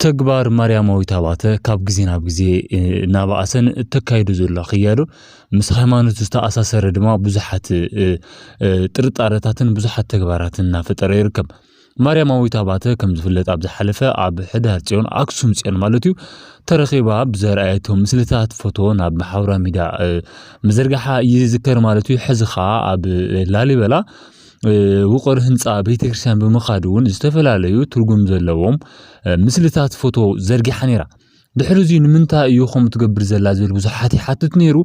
ተግባር ማርያማዊት አባተ ካብ ጊዜ ናብ ጊዜ ናባኣሰን ተካይዱ ዘሎ ኽያዶ ምስ ሃይማኖት ዝተኣሳሰረ ድማ ብዙሓት ጥርጣረታትን ብዙሓት ተግባራትን እናፈጠረ ይርከብ ማርያማዊት አባተ ከም ዝፍለጥ ኣብ ዝሓለፈ ኣብ ሕዳር ጽዮን ኣክሱም ጽዮን ማለት እዩ ተረኺባ ብዘርኣየቶም ምስልታት ፎቶ ናብ ማሕበራዊ ሚድያ መዘርጋሓ ይዝከር ማለት እዩ ሕዚ ኸኣ ኣብ ላሊበላ ውቅር ህንፃ ቤተክርስቲያን በመኻድውን ዝተፈላለዩ ትርጉም ዘለዎም ምስልታት ፎቶ ዘርጊሓ ነይራ ድሕሪዚ ንምንታ እዩኹም ትገብር ዘላ ዝብል ብዙሓት ይሓትት ነይሩ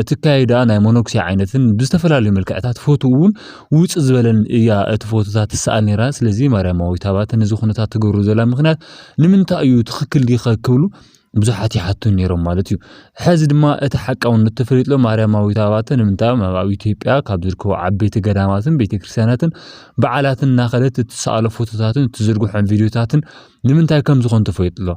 እትካይዳ ናይ ሞኖክሲ ዓይነትን ብዝተፈላለዩ መልክዕታት ፎቶውን ውፅ ዝበለን እያ እቲ ፎቶታት ተሰኣል ነይራ ስለዚ ማርያማዊት አባተ ነዚ ኩነታት ትገብሩ ዘላ ምክንያት ንምንታ እዩ ትኽክል ዲኸ ክብሉ ብዙሓት ይሓቱ ነይሮም ማለት እዩ ሕዚ ድማ እቲ ሓቃውነት ተፈሊጥሎ ማርያማዊት አባተ ንምንታ ኣብ ኢትዮጵያ ካብ ዝርከቡ ዓበይቲ ገዳማትን ቤተክርስቲያናትን በዓላትን እናኸለት እትሰኣሎ ፎቶታትን እትዝርግሖም ቪድዮታትን ንምንታይ ከም ዝኾን ተፈሊጥሎ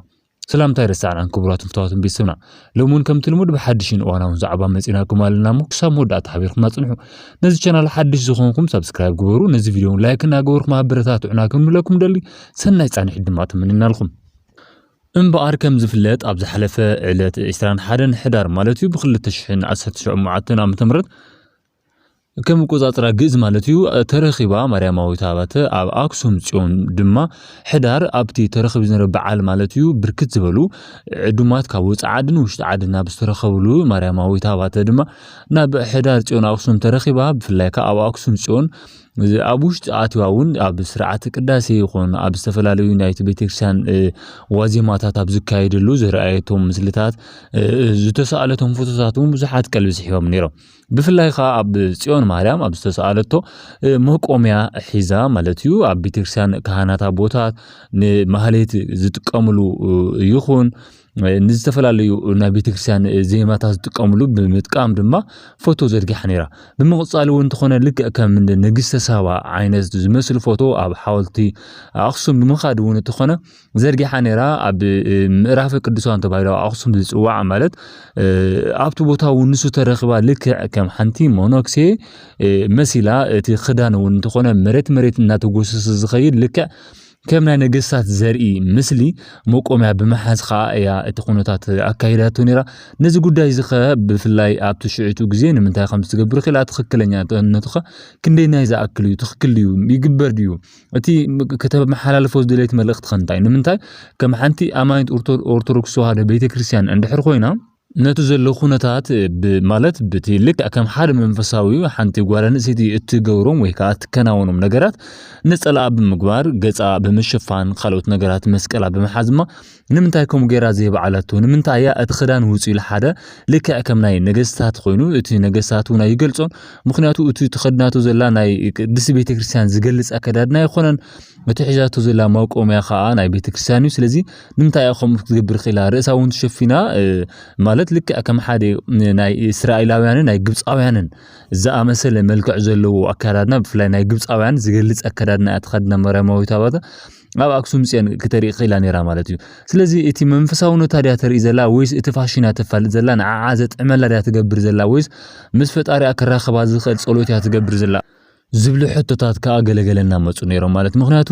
ሰላምታ ይረሳዕና ክቡራትን ፍታዋትን ቤተሰብና ሎሙን ከም ትልሙድ ብሓድሽን እዋናውን ዛዕባ መፂናኩም ኣለና ክሳብ መወዳእታ ሓቢርኩም ኣጽንሑ ነዚ ቻናል ሓድሽ ዝኾንኩም ሰብስክራይብ ግበሩ ነዚ ቪድዮ ላይክ እና ገበርኩም ኣበረታቱዕና ክንብለኩም ደሊ ሰናይ ጻንሕ ድማ ተመኒና ኣለኩም እምበኣር ከም ዝፍለጥ ኣብ ዝሓለፈ ዕለት 21 ሕዳር ማለት እዩ ብ2019 ዓመተ ምህረት ከም ቆጻጽራ ግዝ ማለት እዩ ተረኺባ ማርያማዊት አባተ ኣብ ኣክሱም ጽዮን ድማ ሕዳር ኣብቲ ተረኺብ ዝነበረ በዓል ማለት እዩ ብርክት ዝበሉ ዕዱማት ካብ ወፃኢ ዓድን ውሽጢ ዓድን ናብ ዝተረኸብሉ ማርያማዊት አባተ ድማ ናብ ሕዳር ጽዮን ኣክሱም ተረኺባ ብፍላይ ካብ ኣብ ኣክሱም ጽዮን ኣብ ውሽጢ ኣትዋውን ኣብ ስርዓት ቅዳሴ ይኹን ኣብ ዝተፈላለዩ ናይ ቤተክርስቲያን ዋዜማታት ኣብ ዝካየደሉ ዝረኣየቶም ምስልታት ዝተሰኣለቶም ፎቶታትን ብዙሓት ቀልቢ ስሒቦም ነይሮም ብፍላይ ኣብ ጽዮን ማርያም ኣብ ዝተሰኣለቶ መቆሚያ ሒዛ ማለት እዩ ኣብ ቤተክርስቲያን ካህናት ኣቦታት ንማህሌት ዝጥቀምሉ ይኹን ንዝተፈላለዩ ናይ ቤተክርስቲያን ዜማታት ዝጥቀምሉ ብምጥቃም ድማ ፎቶ ዘርጊሓ ነይራ ብምቕጻል እውን ተኾነ ልክ ከም ንግስተ ሳባ ዓይነት ዝመስል ፎቶ ኣብ ሓወልቲ ኣክሱም ብምኻድ እውን ተኾነ ዘርጊሓ ነይራ ኣብ ምዕራፍ ቅዱሳን ተባሂሉ ኣክሱም ዝጽዋዕ ማለት ኣብቲ ቦታ እውን ንሱ ተረኺባ ልክ ከም ሓንቲ ሞኖክሴ መሲላ እቲ ክዳን እውን ተኾነ መሬት እናተጎሰሰ ዝኸይድ ልክ ከም ናይ ነገስታት ዘርኢ ምስሊ መቆሚያ ብምሓዝ ኸኣ እያ እቲ ኩነታት ኣካይዳቶ ነይራ ነዚ ጉዳይ ዝኸ ብፍላይ ኣብ ትሽዒቱ ግዜ ንምንታይ ከም ዝትገብር ኺላ ትኽክለኛ ነትኸ ክንደይ ናይ ዝኣክል እዩ ትኽክል እዩ ይግበር ድዩ እቲ ከተመሓላልፎ ዝደለየት መልእኽቲ ኸንታይ ንምንታይ ከም ሓንቲ ኣማኒት ኦርቶዶክስ ተዋህዶ ቤተክርስቲያን እንድሕር ኮይና ነቱ ዘሎ ኩነታት ማለት ብትልክ ከም ሓደ መንፈሳዊ ሓንቲ ጓል ኣንስተይቲ እትገብሮም ወይ ከዓ እትከናወኖም ነገራት ነፀላ ብምግባር ገጻ ብምሽፋን ካልኦት ነገራት መስቀላ ብምሓዝማ ንምንታይ ከም ጌራ ዘይበዓላቶ ንምንታይ እያ እቲ ክዳን ውፅኡ ለሓደ ልክዕ ከም ናይ ነገስታት ኮይኑ እቲ ነገስታት እውን ይገልጾን ምክንያቱ እቲ ተኸድናቶ ዘላ ናይ ቅድስት ቤተክርስቲያን ዝገልጽ ኣከዳድና ይኾነን እቲ ሒዛቶ ዘላ መቆሚያ ከዓ ናይ ቤተክርስቲያን እዩ ስለዚ ንምንታይ ከም ክትገብር ኺላ ርእሳ እውን ተሸፊና ማለት ልክዕ ከም ሓደ ናይ እስራኤላውያንን ናይ ግብፃውያንን ዝኣመሰለ መልክዕ ዘለዎ ኣከዳድና ብፍላይ ናይ ግብፃውያን ዝገልጽ ኣከዳድና ተኸድና ማርያማዊት አባተ ኣብ ኣክሱም ጽዮን ከተርኢ ኺላ ነይራ ማለት እዩ ስለዚ እቲ መንፈሳውነታ ዲያ ተርኢ ዘላ ወይስ እቲ ፋሽና ተፋልጥ ዘላ ንዓዓ ዘጥዕመላ ዲያ ትገብር ዘላ ወይስ ምስ ፈጣሪኣ ከራኸባ ዝኽእል ጸሎት ያ ትገብር ዘላ ዝብሉ ሕቶታት ከኣገለገለና መፁ ነይሮም ማለት ምክንያቱ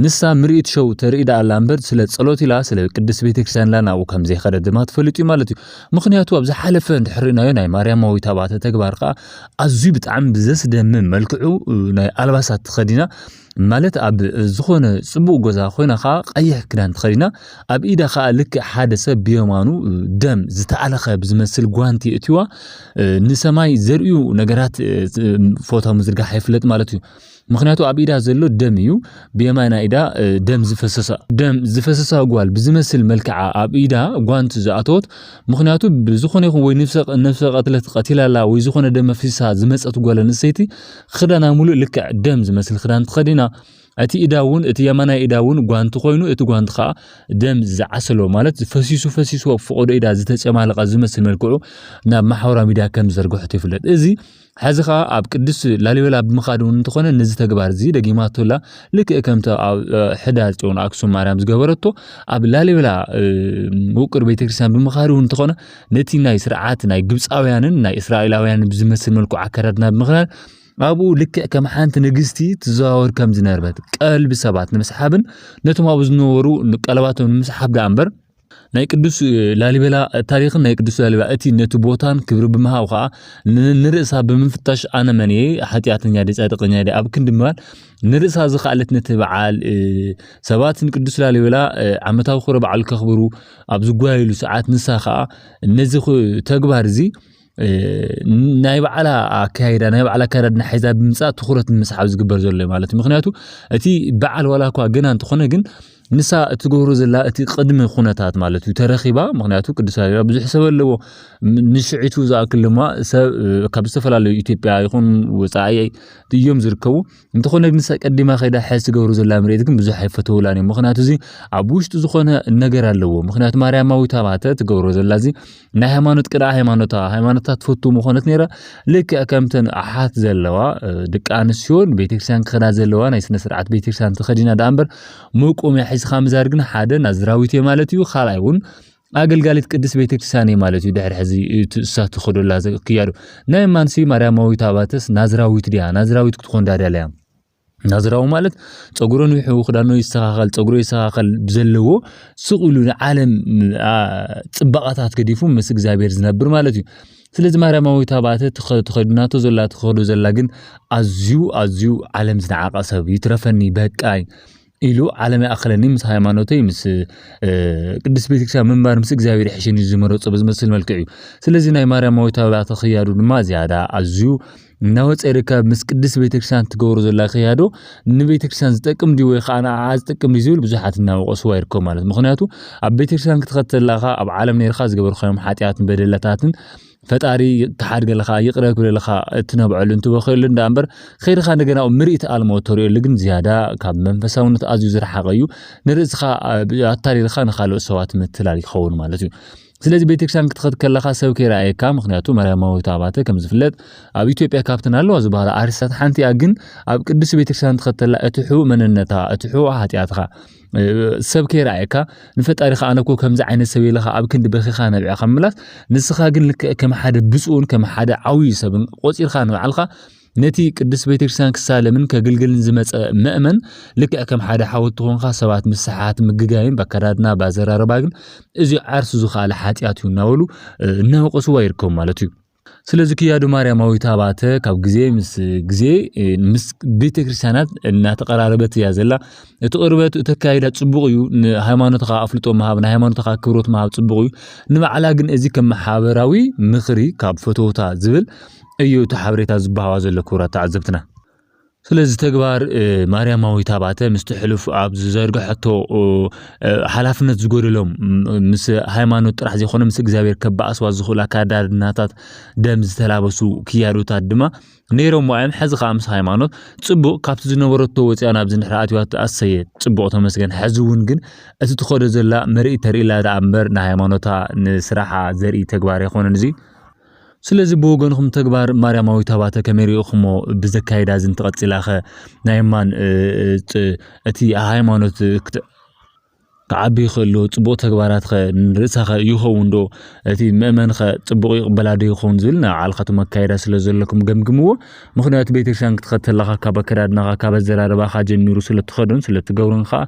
ንሳ ምርኢት ሸው ተርእዳ ኣላ እምበር ስለ ጸሎት ኢላ ስለ ቅድስት ቤተክርስቲያን ላ ናብኡ ከም ዘይኸደ ድማ ትፈልጡ ማለት እዩ ምክንያቱ ኣብ ዝሓለፈ እንድሕርናዮ ናይ ማርያማዊት አባተ ተግባር ከዓ ኣዝዩ ብጣዕሚ ብዘስደምም መልክዑ ናይ ኣልባሳት ተኸዲና ማለት ኣብ ዝኾነ ጽቡቕ ገዛ ኮይና ከዓ ቀይሕ ክዳን ተኸዲና ኣብ ኢዳ ከዓ ልክ ሓደ ሰብ ብየማኑ ደም ዝተኣለኸ ብዝመስል ጓንቲ እትዋ ንሰማይ ዘርእዩ ነገራት ፎቶ ምዝርጋሕ ይፍለጥ ማለት እዩ ምክንያቱ ኣብ ኢዳ ዘሎ ደም እዩ ብየማና ኢዳ ደም ዝፈሰሰ ጓል ብዝመስል መልክዓ ኣብ ኢዳ ጓንቲ ዝኣተወት ምክንያቱ ብዝኾነ ይኹን ወይ ነፍሰ ቀትለት ቀቲላላ ወይ ዝኾነ ደም መፍሲሳ ዝመፀት ጓል ኣንስተይቲ ክዳና ሙሉእ ልክዕ ደም ዝመስል ክዳን ተኸዲና እቲ ኢዳውን እቲ የማናይ ኢዳውን ጓንቲ ኮይኑ እቲ ጓንቲ ከዓ ደም ዝዓሰሎ ማለት ፈሲሱ ፍቆዶ ኢዳ ዝተጨማለቀ ዝመስል መልክዑ ናብ ማሕበራዊ ሚድያ ከም ዘርግሖት ይፍለጥ እዚ ሕዚ ከዓ ኣብ ቅዱስ ላሊበላ ብምኻድ እውን እንተኾነ ነዚ ተግባር እዚ ደጊማቶላ ልክዕ ከምቲ ኣብ ሕዳር ጽዮን ኣክሱም ማርያም ዝገበረቶ ኣብ ላሊበላ ውቅር ቤተክርስቲያን ብምኻድ እውን እንተኾነ ነቲ ናይ ስርዓት ናይ ግብፃውያንን ናይ እስራኤላውያንን ብዝመስል መልክዑ ኣከዳድና ብምኽዳን أبو لك كم حانت نجستي تزاور كم زنربت قلب سبات نمسحابن نتوم أبو زنورو قلباتهم نمسحاب دا أمبر ናይ ቅዱስ ላሊበላ ታሪኽን ናይ ቅዱስ ላሊበላ እቲ ነቲ ቦታን ክብሪ ብምሃብ ከዓ ንርእሳ ብምፍታሽ ኣነ መን እየ ሓጢኣተኛ ዲ ጻድቀኛ ዲ ኣብ ክንዲ ምባል ንርእሳ ዝኻለት ነቲ በዓል ሰባትን ቅዱስ ላሊበላ ዓመታዊ ክብረ በዓል ከኽብሩ ኣብ ዝጓየሉ ሰዓት ንሳ ከዓ ነዚ ተግባር እዚ ናይ በዓላ ኣካይዳ ናይ በዓላ ካይዳ ሓይዛ ብምጻእ ትኹረት ንምስሓብ ዝግበር ዘሎ ማለት ምክንያቱ እቲ በዓል ዋላ እኳ ገና እንትኾነ ግን ንሳ እትገብሮ ዘላ እቲ ቅድመ ኩነታት ማለት እዩ ተረኺባ ምክንያቱ ቅዱስ ላሊበላ ብዙሕ ሰብ ኣለዎ ንሽዒቱ ዝኣክል ድማ ሰብ ካብ ዝተፈላለዩ ኢትዮጵያ ይኹን ወፃኢ እዮም ዝርከቡ እንተኾነ ግን ንሳ ቀዲማ ኸይዳ ሕስ ዝገብሮ ዘላ ምርኢት ግን ብዙሕ ኣይፈተውላን እዮም ምክንያቱ እዚ ኣብ ውሽጡ ዝኾነ ነገር ኣለዎ ምክንያቱ ማርያማዊት ኣባተ ትገብሮ ዘላ እዚ ናይ ሃይማኖት ቅድኣ ሃይማኖታት ትፈቱ ምኾነት ነይራ ልክዕ ከምተን ኣሓት ዘለዋ ደቂ ኣንስትዮን ቤተክርስትያን ክኸዳ ዘለዋ ናይ ስነ ስርዓት ቤተክርስትያን ተኸዲና ዳ እምበር መቆምያ ሒዝኻ ምዛር ግን ሓደ ናዝራዊት እየ ማለት እዩ ካልኣይ እውን ኣገልጋሊት ቅዱስ ቤተክርስትያን እየ ማለት እዩ ድሕሪ ሕዚ እሳት ትኸደላ ክያዱ ናይ ማንሲ ማርያማዊት ኣባተስ ናዝራዊት ድያ ናዝራዊት ክትኮን ዳድያ ናዝራዊ ማለት ፀጉሩ ንውሑ ክዳኑ ይስተኻኸል ፀጉሩ ይስተኻኸል ብዘለዎ ስቕሉ ዓለም ጽባቐታት ገዲፉ ምስ እግዚአብሔር ዝነብር ማለት እዩ ስለዚ ማርያማዊት ኣባተ ተኸድናቶ ዘላ ተኸዶ ዘላ ግን ኣዝዩ ዓለም ዝነዓቐ ሰብ ይትረፈኒ በቃይ ኢሉ ዓለም ያእኸለኒ ምስ ሃይማኖተይ ምስ ቅዱስ ቤተክርስትያን ምንባር ምስ እግዚአብሔር ይሕሽን ዝመረጾ በዝመስል መልክዕ እዩ ስለዚ ናይ ማርያማዊት ኣባተ ክያዱ ድማ ዝያዳ ኣዝዩ ናወፀ ይርከብ ምስ ቅዱስ ቤተክርስትያን ትገብሮ ዘላ ክያዶ ንቤተክርስትያን ዝጠቅም ዲ ወይ ከዓ ዝጠቅም ዲ ዝብል ብዙሓት እናወቀስዋ ይርከቡ ማለት ምክንያቱ ኣብ ቤተክርስትያን ክትኸተለኻ ኣብ ዓለም ነርካ ዝገበርካዮም ሓጢኣትን በደላታትን ፈጣሪ ተሓድገለኻ ይቅረብ ክብለለኻ እትነብዐሉ እንትበኸሉ እንዳእምበር ኸይድኻ እንደገና ምርኢት ኣልሞ ተሪእሉ ግን ዝያዳ ካብ መንፈሳውነት ኣዝዩ ዝረሓቐ እዩ ንርእስኻ ኣታሊልኻ ንኻልኦት ሰባት ምትላል ይኸውን ማለት እዩ ስለዚ ቤተክርስትያን ክትኸድ ከለኻ ሰብ ከይረኣየካ ምክንያቱ ማርያማዊት ኣባተ ከም ዝፍለጥ ኣብ ኢትዮጵያ ካብተን ኣለዋ ዝበሃላ ኣርስታት ሓንቲ እያ ግን ኣብ ቅዱስ ቤተክርስትያን ትኸተላ እቲ ሕቡእ መንነታ እቲ ሕቡእ ሓጢኣትካ ሰብ ከይረኣየካ ንፈጣሪኻ ኣነኮ ከምዚ ዓይነት ሰብ ኢለኻ ኣብ ክንዲ በኺኻ ነቢዕኻ ምምላስ ንስኻ ግን ከም ሓደ ብፁዕን ከም ሓደ ዓብዪ ሰብን ቆፂርካ ንባዕልኻ ነቲ ቅዱስ ቤተክርስትያን ክሳለምን ከግልግልን ዝመፀ ምእመን ልክዕ ከም ሓደ ሓወልቲ ኮንካ ሰባት ምስሓት ምግጋይን በከዳድና ባዘራረባ ግን እዚ ዓርሱ ዝኻለ ሓጢኣት እዩ እናበሉ እናወቀስዋ ይርከቡ ማለት እዩ ስለዚ ክያዱ ማርያማዊት ኣባተ ካብ ግዜ ምስ ቤተክርስትያናት እናተቀራረበት እያ ዘላ እቲ ቅርበት ተካይዳ ጽቡቕ እዩ ንሃይማኖትካ ኣፍልጦ መሃብ ንሃይማኖትካ ክብሮት መሃብ ጽቡቕ እዩ ንባዕላ ግን እዚ ከም ማሕበራዊ ምኽሪ ካብ ፈተውታ ዝብል እዩ ተሓብሬታ ዝባሃዋ ዘሎ ክብራት ተዓዘብትና ስለዚ ተግባር ማርያማዊት ኣባተ ምስ ትሕልፍ ኣብ ዝዘርግሐቶ ሓላፍነት ዝጎደሎም ምስ ሃይማኖት ጥራሕ ዘይኮነ ምስ እግዚአብሔር ከበኣስዋ ዝኽእሉ ኣካዳድናታት ደም ዝተላበሱ ክያዶታት ድማ ነይሮም ዋዕም ሕዚ ከዓ ምስ ሃይማኖት ጽቡቕ ካብቲ ዝነበረቶ ወፅያ ናብ ዝንሕራኣትዋት ኣሰየ ጽቡቕ ተመስገን ሕዚ እውን ግን እቲ ትኸዶ ዘላ መርኢት ተርእላ ዳ እምበር ንሃይማኖታ ንስራሓ ዘርኢ ተግባር ይኾነን እዚ ስለዚ ብወገንኩም ተግባር ማርያማዊት ኣባተ ከመሪእኹሞ ብዘካይዳ ዝንተቐፂላኸ ናይማን እቲ ሃይማኖት ከዓቢ ይኽእሉ ጽቡቕ ተግባራት ንርእሳኸ ይኸውን ዶ እቲ ምእመንኸ ጽቡቕ ይቕበላ ዶ ይኸውን ዝብል ንባዕልካ መካይዳ ስለ ዘለኩም ገምግምዎ ምክንያቱ ቤተክርስትያን ክትኸተለኻ ካብ ኣከዳድናኻ ካብ ኣዘራርባኻ ጀሚሩ ስለትኸዱን ስለትገብሩን ከዓ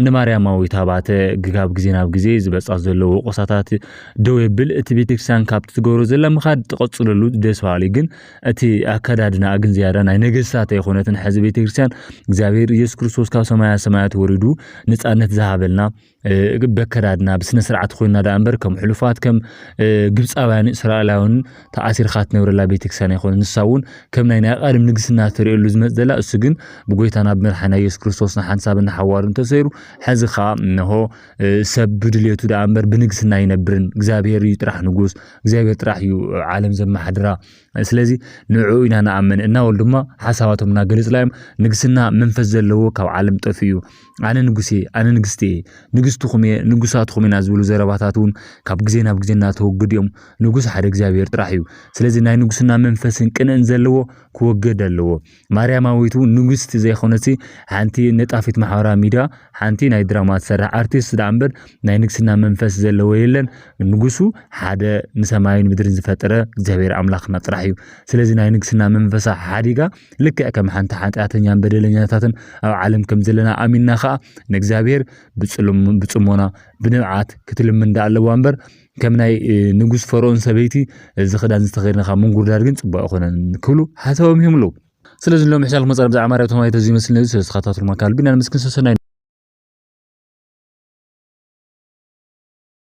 ንማርያማዊት ኣባተ ግጋብ ግዜ ናብ ግዜ ዝበጻሕ ዘለዎ ቆሳታት ደው ይብል እቲ ቤተክርስትያን ካብ ትገብሮ ዘላ ምኻድ ተቐጽለሉ ደስ በሃሊ ግን እቲ ኣከዳድና ግን ዝያዳ ናይ ነገስታት ኣይኮነትን ሕዚ ቤተክርስትያን እግዚአብሔር ኢየሱስ ክርስቶስ ካብ ሰማያት ወሪዱ ነፃነት ዝሃበልና በከዳድና ብስነ ስርዓት ኮይና ዳ እምበር ከም ሕሉፋት ከም ግብፃውያን እስራኤላውያን ተኣሲርካ ትነብረላ ቤተክርስትያን ኣይኮነን ንሳውን ከም ናይ ቀደም ንግስና ትርእሉ ዝመጽ ዘላ እሱ ግን ብጎይታና ብመድሓኒና ኢየሱስ ክርስቶስ ሓንሳብና ሓዋርን ተሰይሩ ሕዚ ከዓ እንሆ ሰብ ብድልየቱ ዳ እምበር ብንግስና ይነብርን እግዚአብሔር እዩ ጥራሕ ንጉስ እግዚአብሔር ጥራሕ እዩ ዓለም ዘመሓድራ ስለዚ ንዑ ኢና ንኣምን እናወል ድማ ሓሳባቶም እናገለጽላዮም ንግስና መንፈስ ዘለዎ ካብ ዓለም ጠፍ እዩ ኣነ ንጉሴ ኣነ ንግስቴ ንግስቱኹም ንጉሳትኹም ኢና ዝብሉ ዘረባታት እውን ካብ ግዜ ናብ ግዜ እናተወግዱ እዮም ንጉስ ሓደ እግዚአብሔር ጥራሕ እዩ ስለዚ ናይ ንጉስና መንፈስን ቅንዕን ዘለዎ ክወገድ ኣለዎ ማርያማዊቱ ንጉስቲ ዘይኾነቲ ሓንቲ ነጣፊት ማሕበራዊ ሚድያ ሓንቲ ናይ ድራማ ትሰርሕ ኣርቲስት ዳምበር ናይ ንግስና መንፈስ ዘለዎ የለን ንጉሱ ሓደ ንሰማይን ምድርን ዝፈጠረ እግዚአብሔር አምላክና ጥራሕ እዩ ስለዚ ናይ ንግስና መንፈሳ ሓዲጋ ልክዕ ከም ሓንቲ ሓጢአተኛን በደለኛታትን ኣብ ዓለም ከም ዘለና ኣሚንና ኸ ንእግዚአብሔር ብጽሞና ብንብዓት ክትልምንዳ ኣለዋ እምበር ከም ናይ ንጉስ ፈርዖን ሰበይቲ እዚ ክዳን ዝተኸድነኻ ምንጉርዳር ግን ጽቡቕ ይኾነን ክብሉ ሓሳቦም ይምሉ ስለዚ ሎም ሕሳልኩም መጻር ብዛዕባ ማርያም ተማይቶ እዚ መስል ነዚ ተስኻታቱ ማካል ቢና ምስክን ሰሰናይ